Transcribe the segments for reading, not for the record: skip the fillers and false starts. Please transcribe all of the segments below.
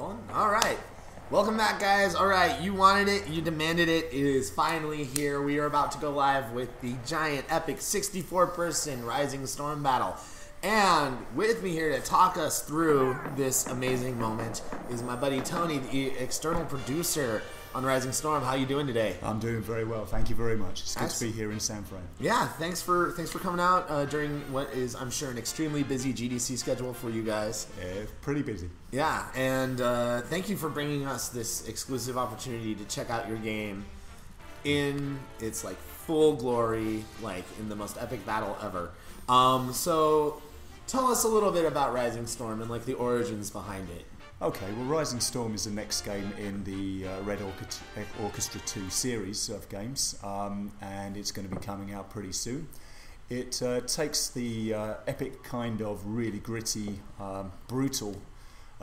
Rolling? Alright. Welcome back, guys. Alright, you wanted it, you demanded it. It is finally here. We are about to go live with the giant, epic 64-person Rising Storm battle. And with me here to talk us through this amazing moment is my buddy Tony, the external producer on Rising Storm. How you doing today? I'm doing very well. Thank you very much. It's good to be here in San Fran. Yeah, thanks for coming out during what is, I'm sure, an extremely busy GDC schedule for you guys. Yeah, pretty busy. Yeah, and thank you for bringing us this exclusive opportunity to check out your game in its like full glory, like in the most epic battle ever. So tell us a little bit about Rising Storm and like the origins behind it. Okay, well, Rising Storm is the next game in the Red Orchestra 2 series of games, and it's going to be coming out pretty soon. It takes the epic kind of really gritty, brutal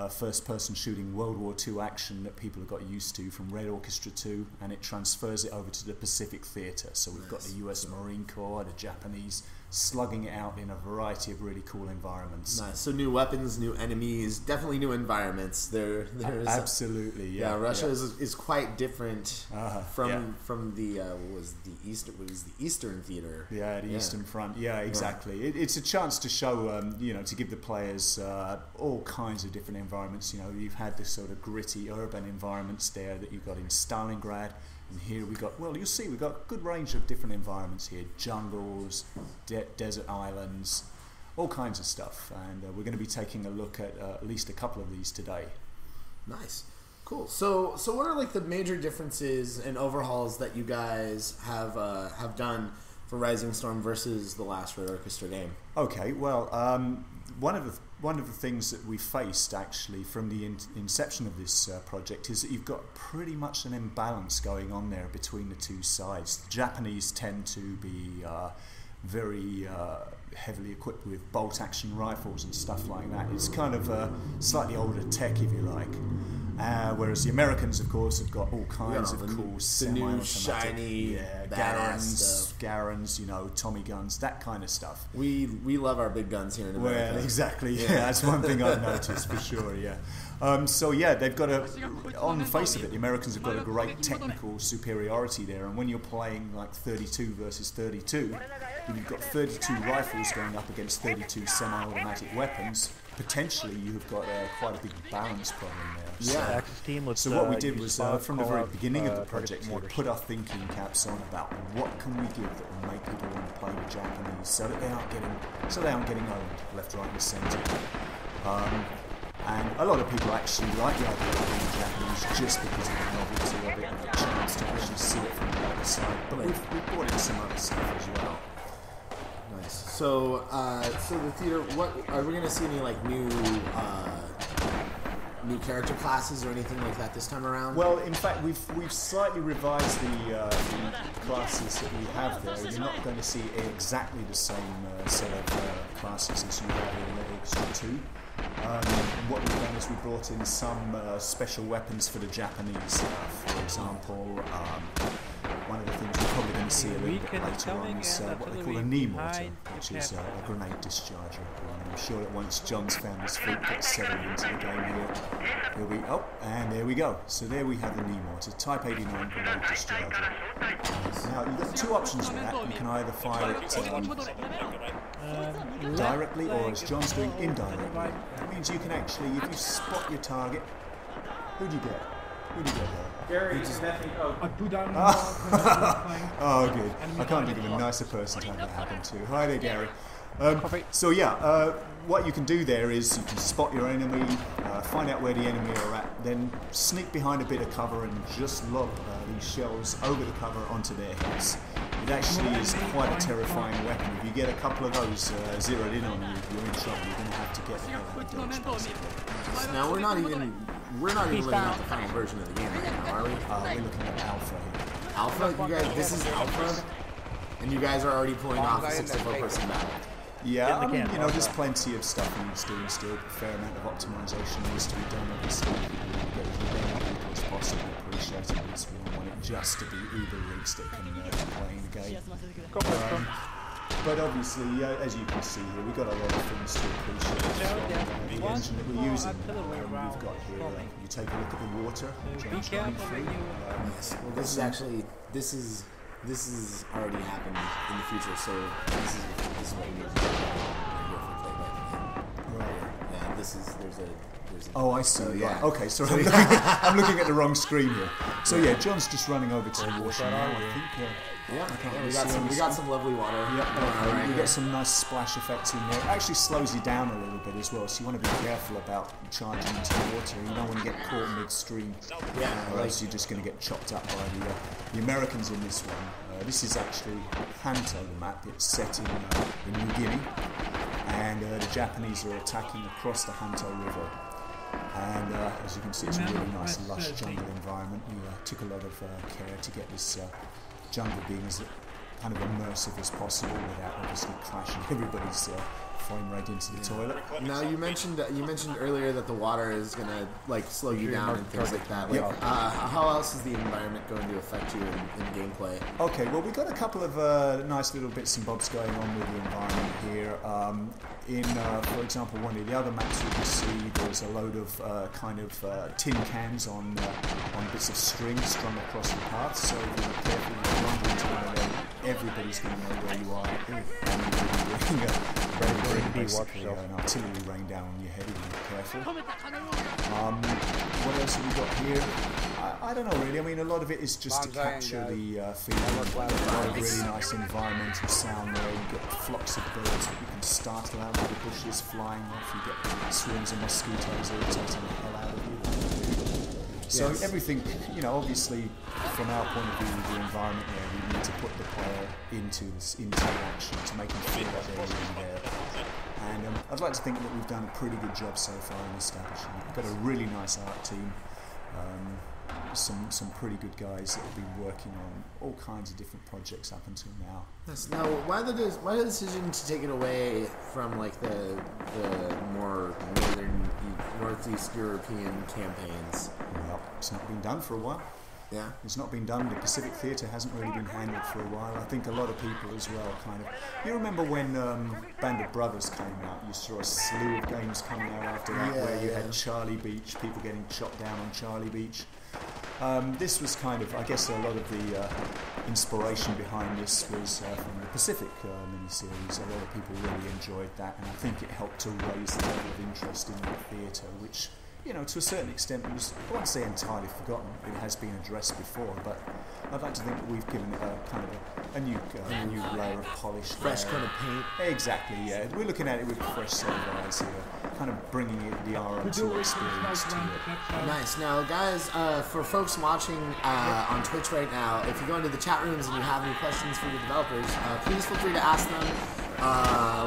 first-person shooting World War II action that people have got used to from Red Orchestra 2, and it transfers it over to the Pacific Theatre. So we've got the US Marine Corps, the Japanese, slugging it out in a variety of really cool environments. Nice. So new weapons, new enemies, definitely new environments. There's absolutely, yeah. Russia is quite different from the what was the Eastern Theater? Yeah, the Eastern Front. Yeah, exactly. Yeah. It's a chance to show, to give the players all kinds of different environments. You know, you've had this sort of gritty urban environments there that you've got in Stalingrad. And here we got, well, you'll see, we've got a good range of different environments here. Jungles, desert islands, all kinds of stuff. And we're going to be taking a look at least a couple of these today. Nice. Cool. So what are like the major differences and overhauls that you guys have done for Rising Storm versus the last Red Orchestra game? Okay, well, one of the things that we faced actually from the inception of this project is that you've got pretty much an imbalance going on there between the two sides. The Japanese tend to be very heavily equipped with bolt action rifles and stuff like that. It's kind of slightly older tech, if you like. Whereas the Americans, of course, have got all kinds of cool semi-automatic, shiny, Garens, Tommy guns, that kind of stuff. We love our big guns here in America. Well, exactly. Yeah, that's one thing I've noticed for sure. Yeah. So yeah, they've got on the face of it, the Americans have got a great technical superiority there. And when you're playing like 32 versus 32, if you've got 32 rifles going up against 32 semi-automatic weapons, potentially you've got quite a big balance problem there. So what we did was from the very beginning of the project, we put our thinking caps on about what can we give that will make people want to play the Japanese, so that they aren't getting owned left, right, and centre. And a lot of people actually like the idea of playing the Japanese just because of the novelty of it and the chance to actually see it from the other side. But we've brought in some other stuff as well. Nice. So, the theater. What are we going to see? Any like new character classes or anything like that this time around? Well, in fact, we've slightly revised the classes that we have there. You're not going to see exactly the same set of classes as you have in Red Orchestra 2. What we've done is we brought in some special weapons for the Japanese. For example, one of the things we're probably going to see a little bit later on is what they call a knee mortar, which is a grenade discharger. I'm sure that once John's found his feet, gets settled into the game here, and there we go. So there we have the knee mortar, Type 89 grenade discharger. Now you've got two options with that. You can either fire it directly, or as John's doing, indirectly. That means you can actually, if you spot your target, who do you get? Who do you get there? Gary, I put down oh, good. I can't think of a nicer person to have that happen to. Hi there, Gary. So yeah, what you can do there is you can spot your enemy, find out where the enemy are at, then sneak behind a bit of cover and just lob these shells over the cover onto their heads. It actually is quite a terrifying weapon. If you get a couple of those zeroed in on you, you're in trouble. You're going to have to get the hell out of dodge, basically. Now we're not even looking at the final version of the game right now, are we? We're looking at alpha here. Alpha? You guys, this is alpha, and you guys are already pulling off a 64-person battle. Yeah, I mean, there's plenty of stuff needs doing still. A fair amount of optimization needs to be done, obviously. We want to get as many people as possible appreciating this. We don't want it just to be uber rigs that can play in the game. But obviously, as you can see here, we've got a lot of things to appreciate from the engine that we're using. We've got here, you take a look at the water, John's running through. Well, this is already happened in the future, so this is what we need to do Right. Yeah, there's a Oh, I see. So, Right. yeah. Okay, so I'm looking at the wrong screen here. So yeah, John's just running over to the water now, I think. we got some lovely water. Yeah, you get some nice splash effects in there. It actually slows you down a little bit as well, so you want to be careful about charging into the water. You don't want to get caught midstream, or else you're just going to get chopped up by the Americans in this one. This is actually Hanto, the map. It's set in New Guinea, and the Japanese are attacking across the Hanto River. And as you can see, it's a really nice, lush jungle environment. We took a lot of care to get this jungle being as kind of immersive as possible without obviously crashing everybody's frame rate into the toilet. Now you mentioned earlier that the water is gonna like slow you down and things like that. Like, how else is the environment going to affect you in gameplay? Okay, well we've got a couple of nice little bits and bobs going on with the environment here. For example, one of the other maps you can see there's a load of tin cans on bits of string strung across the path. So if you're careful when you run into one of them, everybody's going to know where you are. And you're bring basically an artillery rain down on your head if you're careful. What else have we got here? I don't know really. I mean, a lot of it is just to capture the feeling. A lot of really nice environmental sound there. You get flocks of birds that you can startle out of the bushes flying off. You get swarms of mosquitoes irritating the hell out of you. So everything, obviously from our point of view, the environment there, we need to put the player into action to make them feel that they're really there. And I'd like to think that we've done a pretty good job so far in establishing it. We've got a really nice art team, some pretty good guys that have been working on all kinds of different projects up until now. Yes. Now, why the decision to take it away from like the more northern, northeast European campaigns? Well, it's not been done for a while. Yeah. It's not been done. The Pacific Theatre hasn't really been handled for a while. I think a lot of people as well kind of... You remember when Band of Brothers came out, you saw a slew of games coming out after that where you had Charlie Beach, people getting chopped down on Charlie Beach. This was kind of, I guess a lot of the inspiration behind this was from the Pacific miniseries. A lot of people really enjoyed that, and I think it helped to raise the level of interest in the theatre, which... to a certain extent, it was, I won't say entirely forgotten, it has been addressed before, but I'd like to think that we've given it a kind of a new layer of polish. Fresh kind of paint. Exactly, yeah. We're looking at it with fresh set of eyes here, kind of bringing it the RO2 experience to it. Nice. Now, guys, for folks watching on Twitch right now, if you go into the chat rooms and you have any questions for the developers, please feel free to ask them.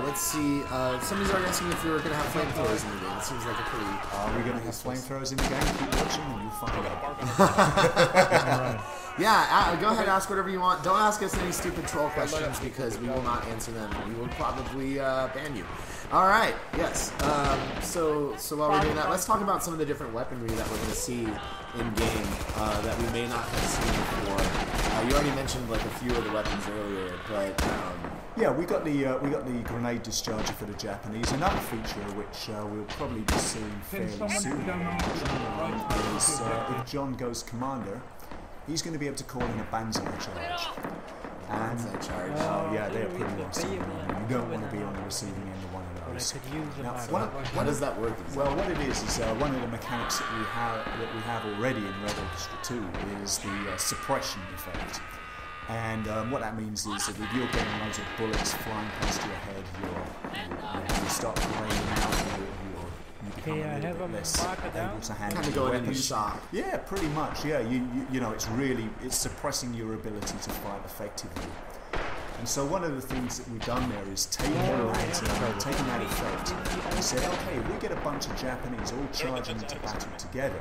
Let's see. Somebody's already asking if you're going to have flamethrowers in the game. It seems like a pretty... Are we going to have flamethrowers in the game? Keep watching and you'll find out. Yeah, go ahead, ask whatever you want. Don't ask us any stupid troll questions because we will not answer them. We will probably ban you. All right, yes. So while we're doing that, let's talk about some of the different weaponry that we're going to see in game that we may not have seen before. You already mentioned like a few of the weapons earlier, but yeah, we got the grenade discharger for the Japanese. Another feature which we'll probably be seeing fairly soon is if John goes commander, he's going to be able to call in a Banzai charge. And yeah, they're pretty awesome. You don't want to be on the receiving end of one of those. Now, what does that work? Well, what it is one of the mechanics that we have already in Red Orchestra 2 is the suppression effect. And what that means is that if you're getting loads of bullets flying past your head, you start raining out, you become a little bit less able to handle kind of your going into weapons. shock. Yeah, pretty much. Yeah, it's suppressing your ability to fight effectively. And so one of the things that we've done there is taken that effect and said, okay, if we get a bunch of Japanese all charging into battle together,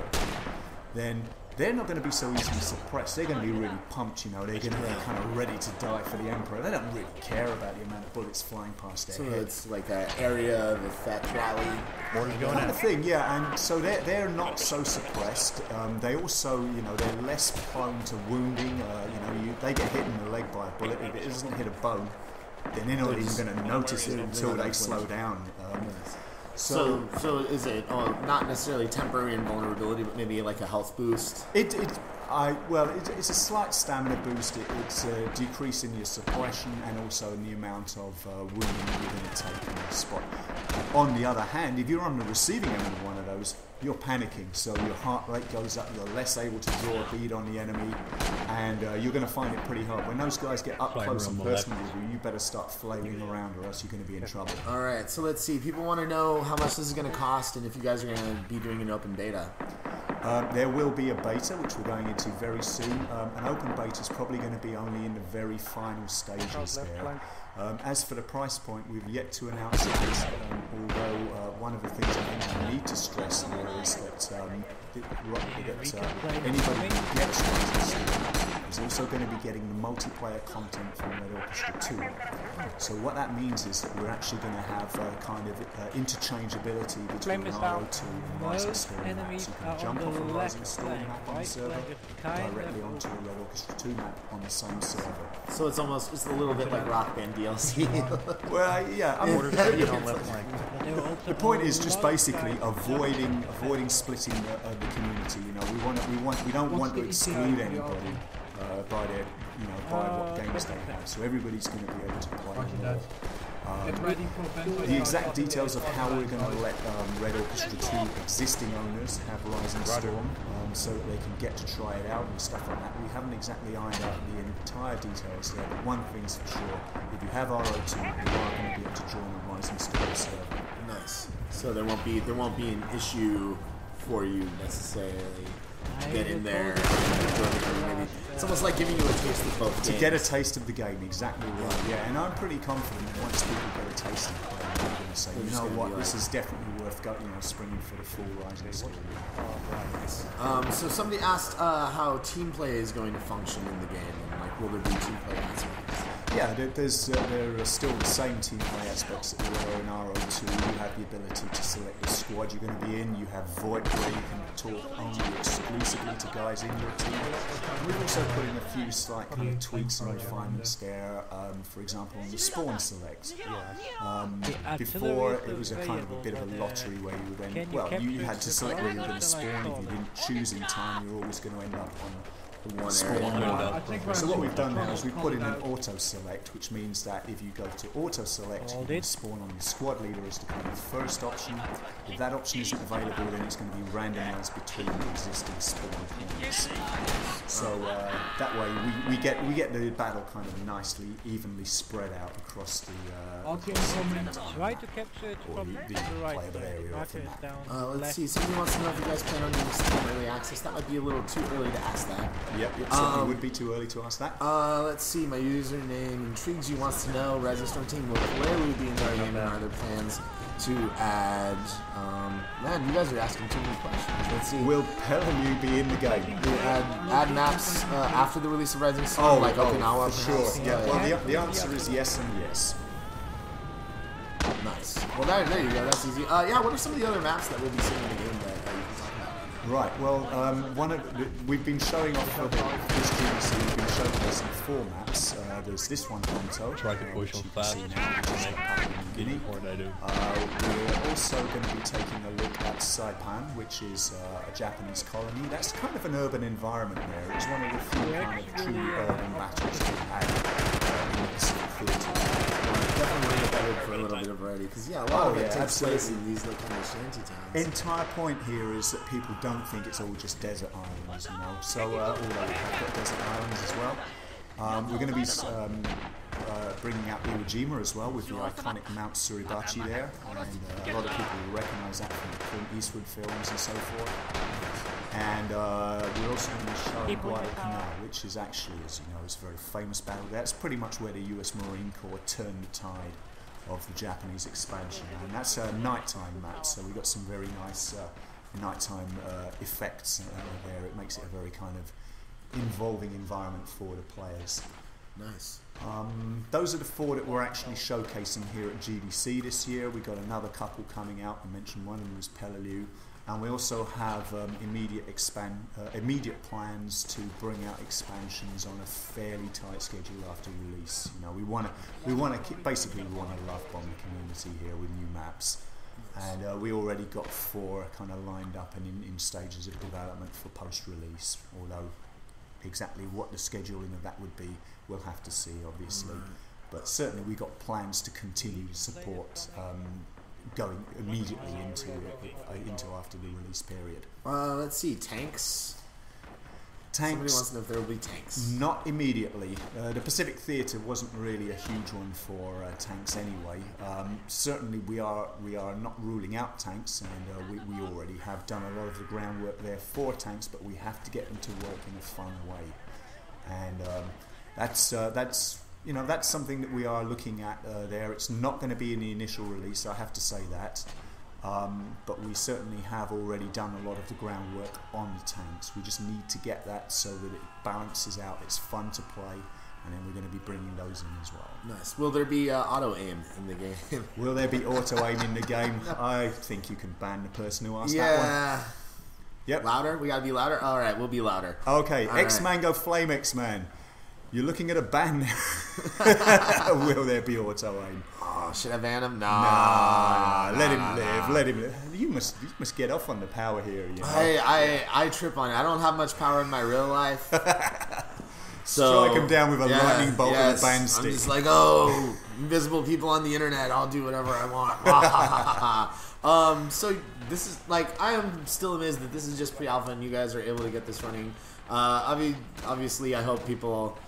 then they're not going to be so easily suppressed. They're going to be really pumped, they're going to be kind of ready to die for the Emperor. They don't really care about the amount of bullets flying past their head. So it's like an area of effect rally. Kind of thing, yeah, and so they're not so suppressed. They also, they're less prone to wounding. They get hit in the leg by a bullet. If it doesn't hit a bone, then they're not even going to notice it until they slow down. So is it not necessarily temporary invulnerability, but maybe like a health boost? It's a slight stamina boost. It's a decrease in your suppression and also in the amount of wounding you're going to take in the spot. On the other hand, if you're on the receiving end of one of those, you're panicking, so your heart rate goes up, you're less able to draw a bead on the enemy, and you're going to find it pretty hard. When those guys get up close and personal with you, you better start flailing around or else you're going to be in trouble. Alright, so let's see. People want to know how much this is going to cost and if you guys are going to be doing an open beta. There will be a beta, which we're going into very soon. An open beta is probably going to be only in the very final stages there. As for the price point, we've yet to announce it, although one of the things I think we need to stress here is that anybody who gets Rising is also going to be getting the multiplayer content from Red Orchestra 2. So what that means is that we're actually going to have a kind of interchangeability between RO2 and Rising Storm maps. You can jump off a Rising Storm map on the server directly onto a Red Orchestra 2 map on the same server. So it's a little bit like Rock Band DLC. Well, yeah. The point is just basically avoiding splitting the community. You know, we don't want to exclude anybody by their, by what games they have. So everybody's going to be able to play. The exact details of how we're going to let Red Orchestra 2 existing owners have Rising Storm so that they can get to try it out and stuff like that. We haven't exactly ironed out the entire details there, but one thing's for sure, if you have RO2, you are going to be able to join a Rising Storm server. Nice. So there won't be an issue for you necessarily to get in there. Maybe it's almost like giving you a taste of both games. To get a taste of the game, exactly right. Yeah, and I'm pretty confident that once people get a taste of the game, they're going to say, you know what, this is definitely worth springing for the full Rising Storm. So somebody asked how team play is going to function in the game, and like, will there be team play aspects? Yeah, there are still the same team play aspects that there are in RO2. You have the ability to select the squad you're going to be in. You have VoIP where you can talk only exclusively to guys in your team. We've also put in a few slight kind of tweaks and refinements there. For example, on the spawn select. Before, it was a kind of a bit of a lottery where you would end. Well, you had to select where you were going to spawn. If you didn't choose in time, you're always going to end up on one area. So what we've done now is we've put in an auto select, which means that if you go to auto select, you can spawn on your squad leader as the kind of first option. If that option isn't available, then it's going to be randomized between the existing spawn points. So that way we get the battle kind of nicely, evenly spread out across the try to capture it from the right playable area of the map. Let's see. Somebody wants to know if you guys plan on doing Steam Early Access. That might be a little too early to ask that. Yep, it certainly would be too early to ask that. Let's see, my username intrigues you, wants to know, Rising Storm team will clearly be in their game, and are there plans to add, man, you guys are asking too many questions. Let's see. Will Pelham be in the game? Add maps after the release of Rising Storm, like Okinawa, for sure. Yeah, well, the answer is yes and yes. Nice. Well, there you go, that's easy. Yeah, what are some of the other maps that we'll be seeing in the game that you can talk about? Right, well, we've been showing off for this GDC, we've been showing off some 4 maps. There's this one, Honto, which you can see now, which is Papua New Guinea. We're also going to be taking a look at Saipan, which is a Japanese colony. That's kind of an urban environment there. It's one of the few kind of truly urban battles we've had in the Pacific Theatre. Definitely better for a little bit of variety, because a lot of it takes place in these little kind of shanty towns. Entire point here is that people don't think it's all just desert islands, So although we have got desert islands as well, we're going to be bringing out Iwo Jima as well with the iconic Mount Suribachi there, and a lot of people will recognise that from the Clint Eastwood films and so forth. And we're also going to be showing Guadalcanal, which is actually, as you know, is a very famous battle. That's pretty much where the US Marine Corps turned the tide of the Japanese expansion, and that's a nighttime map, so we've got some very nice nighttime effects there. It makes it a very kind of involving environment for the players. Nice. Those are the 4 that we're actually showcasing here at GDC this year. We've got another couple coming out. I mentioned one of them was Peleliu. and we also have immediate plans to bring out expansions on a fairly tight schedule after release. You know, we want to basically we want to love bomb the community here with new maps, and we already got 4 kind of lined up and in stages of development for post-release. Although exactly what the scheduling of that would be, we'll have to see, obviously. But certainly we got plans to continue to support going immediately into after the release period. Let's see, tanks. Somebody wants to know if there will be tanks. Not immediately. The Pacific Theatre wasn't really a huge one for tanks anyway. Certainly we are not ruling out tanks, and we already have done a lot of the groundwork there for tanks, but we have to get them to work in a fun way, and that's you know, that's something that we are looking at there. It's not going to be in the initial release, I have to say that. But we certainly have already done a lot of the groundwork on the tanks. We just need to get that so that it balances out, it's fun to play, and then we're going to be bringing those in as well. Nice. Will there be auto-aim in the game? Will there be auto-aim in the game? I think you can ban the person who asked that one. Yeah. Yep. Louder? We got to be louder? All right, we'll be louder. Okay, All X-Man right. go Flame X-Man. You're looking at a ban now. Will there be auto-aim? Oh, should I ban him? No. Nah, let him live. Let him live. You must get off on the power here. You know? I trip on it. I don't have much power in my real life. So strike him down with a lightning bolt with a band stick. I'm just like, oh, invisible people on the internet. I'll do whatever I want. So this is like, I am still amazed that this is just pre-alpha and you guys are able to get this running. Obviously, I hope people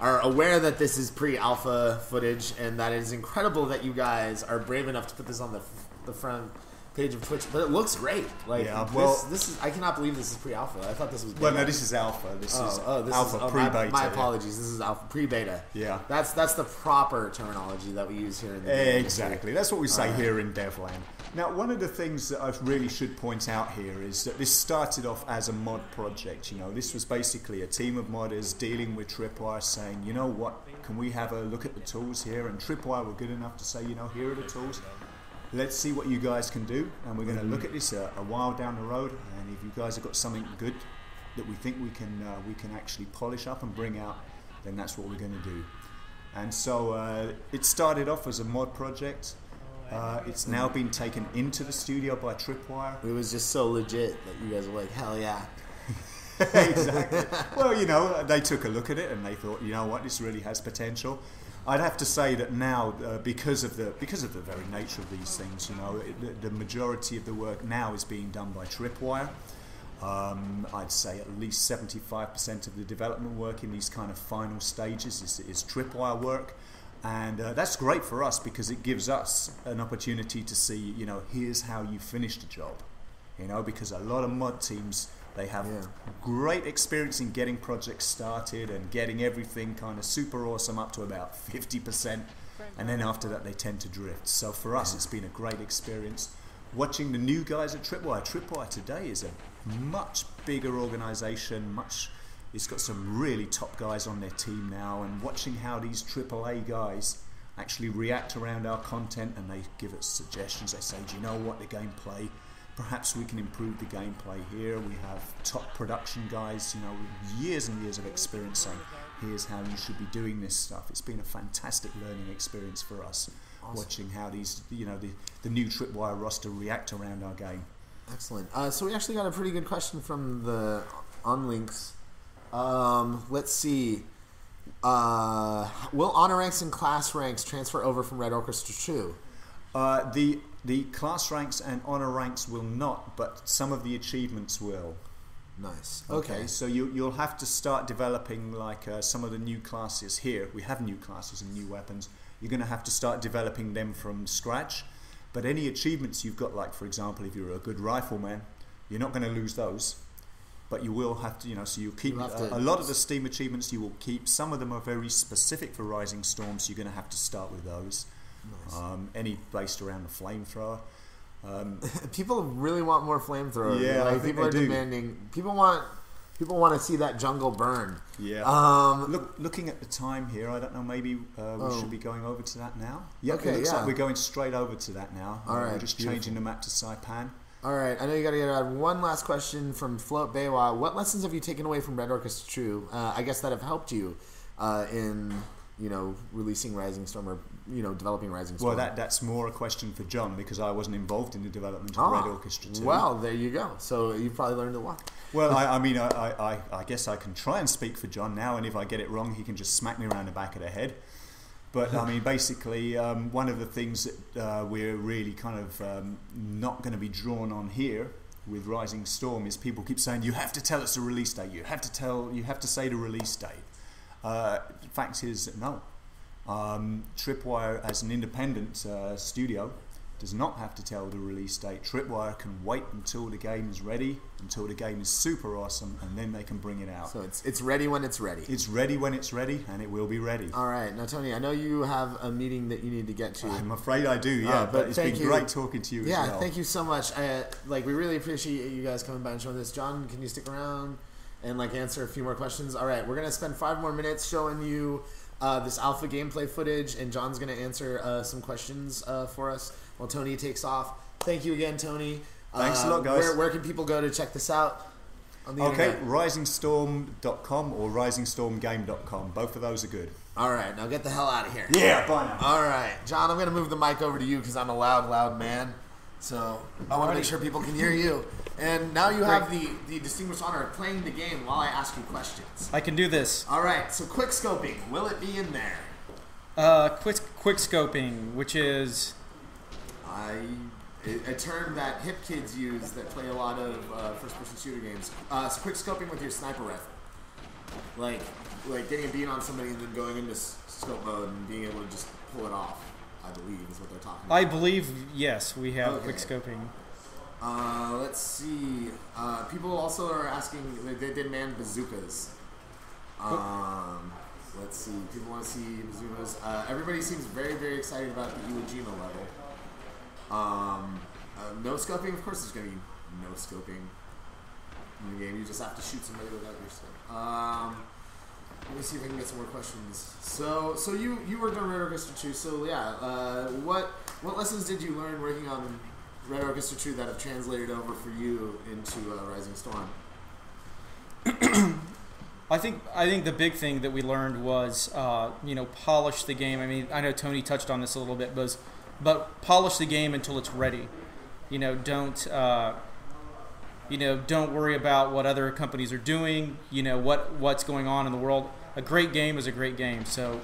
are aware that this is pre-alpha footage, and that it is incredible that you guys are brave enough to put this on the front page of Twitch. But it looks great. Like, yeah, well, this is, I cannot believe this is pre-alpha. I thought this was beta. Well, no, this is alpha. This is alpha pre-beta. My apologies. This is alpha pre-beta. Yeah, that's the proper terminology that we use here in the game exactly. industry. That's what we say here in Devland. Now, one of the things that I really should point out here is that this started off as a mod project. You know, this was basically a team of modders dealing with Tripwire, saying, you know what, can we have a look at the tools here? And Tripwire were good enough to say, you know, here are the tools. Let's see what you guys can do, and we're going to look at this a while down the road. And if you guys have got something good that we think we can actually polish up and bring out, then that's what we're going to do. And so it started off as a mod project. It's now been taken into the studio by Tripwire. It was just so legit that you guys were like, hell yeah. Exactly. Well, you know, they took a look at it and they thought, you know what, this really has potential. I'd have to say that now, because of the very nature of these things, you know, the majority of the work now is being done by Tripwire. I'd say at least 75% of the development work in these kind of final stages is Tripwire work. And that's great for us because it gives us an opportunity to see, you know, here's how you finished a job. You know, because a lot of mod teams, they have great experience in getting projects started and getting everything kind of super awesome up to about 50%. And then after that, they tend to drift. So for us, it's been a great experience. Watching the new guys at Tripwire. Tripwire today is a much bigger organization, it's got some really top guys on their team now, and watching how these AAA guys actually react around our content, and they give us suggestions. They say, do you know what, the gameplay, perhaps we can improve the gameplay here. We have top production guys, you know, with years and years of experience saying, here's how you should be doing this stuff. It's been a fantastic learning experience for us, watching how these, you know, the new Tripwire roster react around our game. Excellent. So we actually got a pretty good question from the onlinks. Let's see. Will honor ranks and class ranks transfer over from Red Orchestra 2? The class ranks and honor ranks will not, but some of the achievements will. Nice. Okay, so you'll have to start developing like some of the new classes here. We have new classes and new weapons. You're going to have to start developing them from scratch. But any achievements you've got, like for example, if you're a good rifleman, you're not going to lose those. But you will have to, you know, so you'll keep a lot of the Steam achievements you will keep. Some of them are very specific for Rising Storm, so you're going to have to start with those. Nice. Any based around the flamethrower. People really want more flamethrowers. Yeah, like, people are demanding. People want to see that jungle burn. Yeah. Looking at the time here, I don't know. Maybe we should be going over to that now. Yeah. Okay. It looks like we're going straight over to that now. All right. We're just changing the map to Saipan. All right, I know you got to get out. One last question from Float Baywa. What lessons have you taken away from Red Orchestra True? I guess that have helped you in releasing Rising Storm or developing Rising Storm. Well, that's more a question for John because I wasn't involved in the development of Red Orchestra 2. Well, there you go. So you've probably learned a lot. Well, I guess I can try and speak for John now, and if I get it wrong, he can just smack me around the back of the head. But I mean, basically, one of the things that we're really kind of not going to be drawn on here with Rising Storm is people keep saying you have to tell us the release date. You have to say the release date. The fact is no. Tripwire, as an independent studio, does not have to tell the release date. Tripwire can wait until the game is ready, until the game is super awesome, and then they can bring it out. So it's ready when it's ready. It's ready when it's ready, and it will be ready. All right. Now, Tony, I know you have a meeting that you need to get to. I'm afraid I do, yeah. But it's been great talking to you as well. Yeah, thank you so much. We really appreciate you guys coming by and showing this. John, can you stick around and answer a few more questions? All right. We're going to spend 5 more minutes showing you this alpha gameplay footage, and John's going to answer some questions for us while Tony takes off. Thank you again, Tony. Thanks a lot, guys. Where can people go to check this out on the internet? risingstorm.com or risingstormgame.com. Both of those are good. All right, now get the hell out of here. Yeah, bye now. All right, John, I'm going to move the mic over to you because I'm a loud man. So I want to make sure people can hear you. And now you have the distinguished honor of playing the game while I ask you questions. I can do this. All right, so quick scoping. Will it be in there? Quick scoping, which is a term that hip kids use that play a lot of first-person shooter games. So quick scoping with your sniper rifle, like getting a bead on somebody and then going into scope mode and being able to just pull it off. I believe is what they're talking about. I believe yes, we have quick scoping. Let's see. People also are asking. They demand bazookas. Let's see. People want to see bazookas. Everybody seems very, very excited about the Iwo Jima level. No scoping. Of course, there's going to be no scoping in the game. You just have to shoot somebody without your scope. Let me see if I can get some more questions. So you worked on Red Orchestra 2. So yeah, what lessons did you learn working on Red Orchestra 2 that have translated over for you into Rising Storm? I think the big thing that we learned was polish the game. I mean, I know Tony touched on this a little bit, but polish the game until it's ready. Don't worry about what other companies are doing. What's going on in the world. A great game is a great game. So